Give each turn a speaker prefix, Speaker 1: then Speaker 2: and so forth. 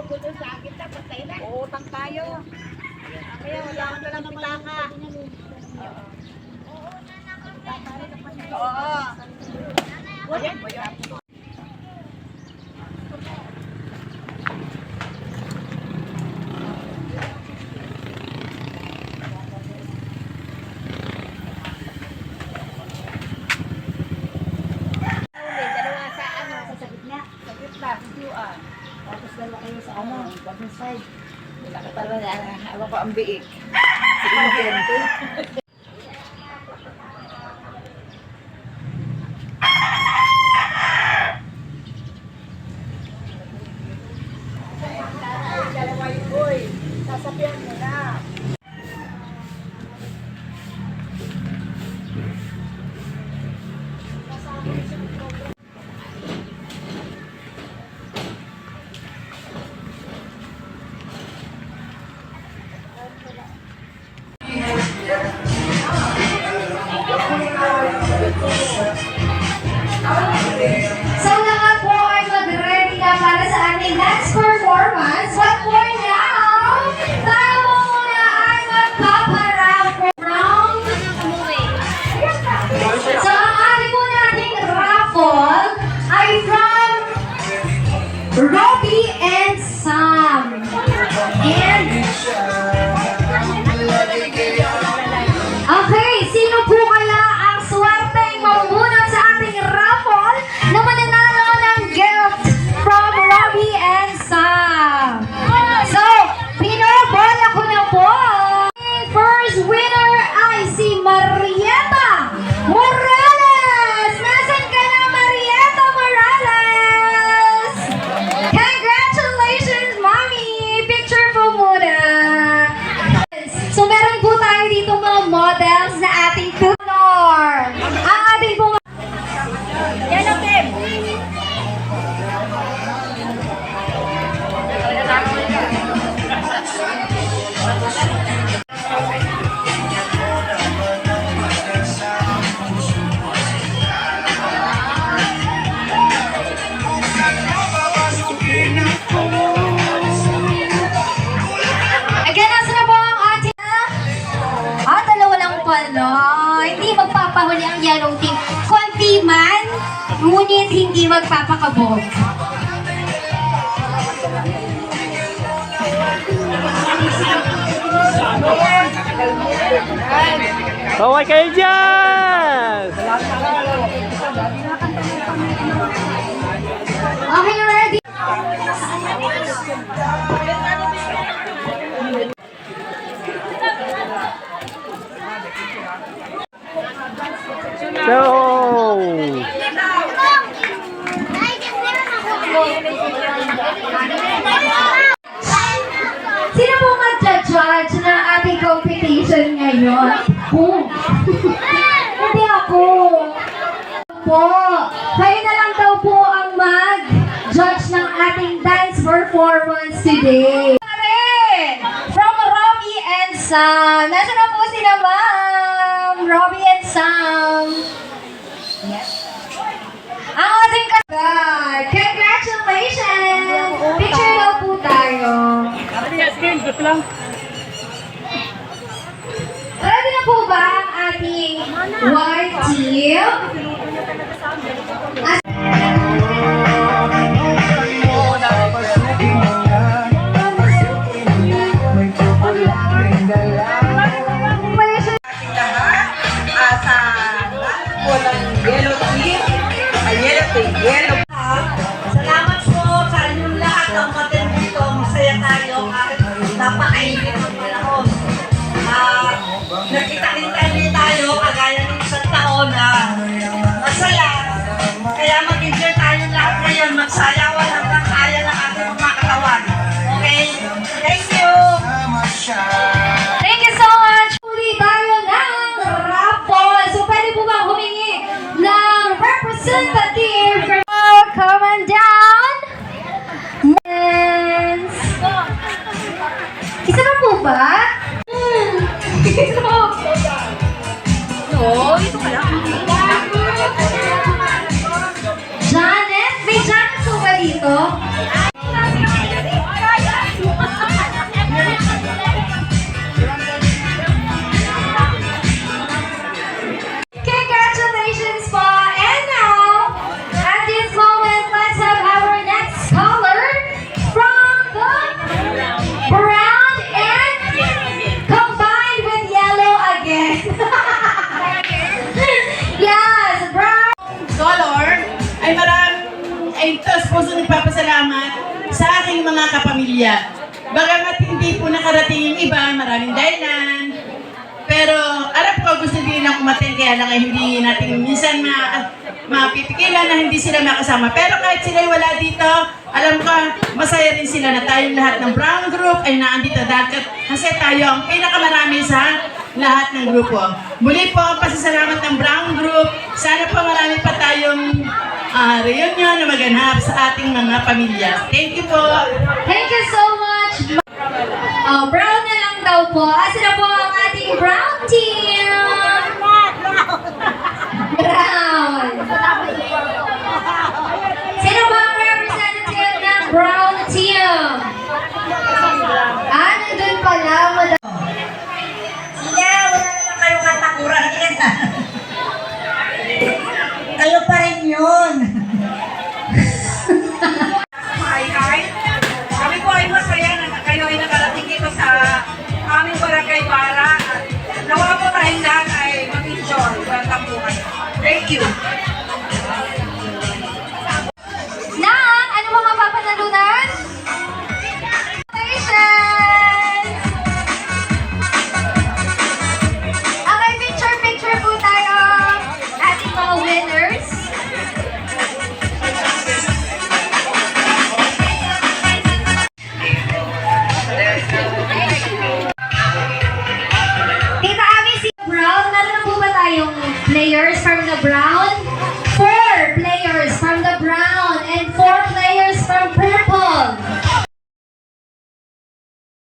Speaker 1: Uutang tayo. Kaya wala ka na lang pitaka. Oo.
Speaker 2: Tapos dalawa kayo sa bagong side. Wala ka talaga, hawak ko ang biik.
Speaker 1: Sasabihan mo na.
Speaker 3: So lahat po ay mag-ready na para sa ating dance performance. But for now, tayo po muna ay magpaparap round. So ang ating po nating raffle ay from Robbie and Sam. And okay, sino po kaya ang swerteng mamunod sa ating raffle na mananalo ng gift from Robbie and Sam? So, pinobola ko na po. First winner ay si Marieta Morales! Nasaan ka na, Marieta Morales? Congratulations, Mommy! Picture po muna. So, meron po tayo dito mga models na ating tutor. Ang ating po
Speaker 1: Yellow team.
Speaker 3: again, nasa na po ang ating dalawa lang pala. Hindi magpapahuli ang yellow team. Konti man, ngunit hindi magpapakabog.
Speaker 4: Kaway kayo dyan!
Speaker 3: Okay, ready?
Speaker 4: So,
Speaker 3: Sino po mag-judge ng ating competition ngayon? Hindi ako. Po. Kayo na lang daw po ang mag-judge ng ating dance performance today. From Robbie and Sam. Nasaan na po sila, ma'am? Robbie and Sam. Ang ating kasal. Congratulations! Picture daw po tayo. Ready na po ba ang ating white team?
Speaker 1: Salamat po sa inyong lahat ng matin dito. Masaya tayo kahit napakainit ng panahon. Nakita-kita niyo tayo kagaya ng isang taon na masaya. Kaya mag-enjoy tayo lahat ngayon. Magsayawan hanggang kaya ng ating mga katawan. Okay? Thank you!
Speaker 3: Thank you so much! Uli tayo ng raffle. So pwede po ba humingi ng representative from come on down? Dance! Isa pa po ba?
Speaker 1: No, ito ka lang.
Speaker 3: Janet? May Janet po ba dito?
Speaker 5: pamilya. Bagamat hindi po nakarating yung iba, maraming dahilan. Pero alam ko gusto din nilang kumatin, kaya lang ay hindi natin minsan mapipigilan na hindi sila makasama. Pero kahit sila wala dito, alam ko masaya rin sila na tayong lahat ng Brown Group ay naandito dahil kasi tayo ang pinakamarami sa lahat ng grupo. Muli po ang pasasalamat ng Brown Group. Sana po marami pa tayong reunion na maganap sa ating mga pamilya. Thank you po.
Speaker 3: Thank you so much. Brown na lang daw po. Asa na po ang ating brown team? Brown. Sino ba ang representative ng brown team? Nandun pala.
Speaker 2: Sila, wala naman kayong katakuran yan. Kayo pa rin yun.
Speaker 1: Hi. Kami po ay masaya na kayo ay nakarating dito sa aming barangay Bara. Nawa po tayong lahat ay mag-enjoy. Welcome po kayo. Thank you.
Speaker 3: Nang, ano mga papanalunan? Congratulations! Okay, picture po tayo. Ating mga winners. Tita Ami, si Brown, naroon po ba tayong players from the Brown? 4 players from the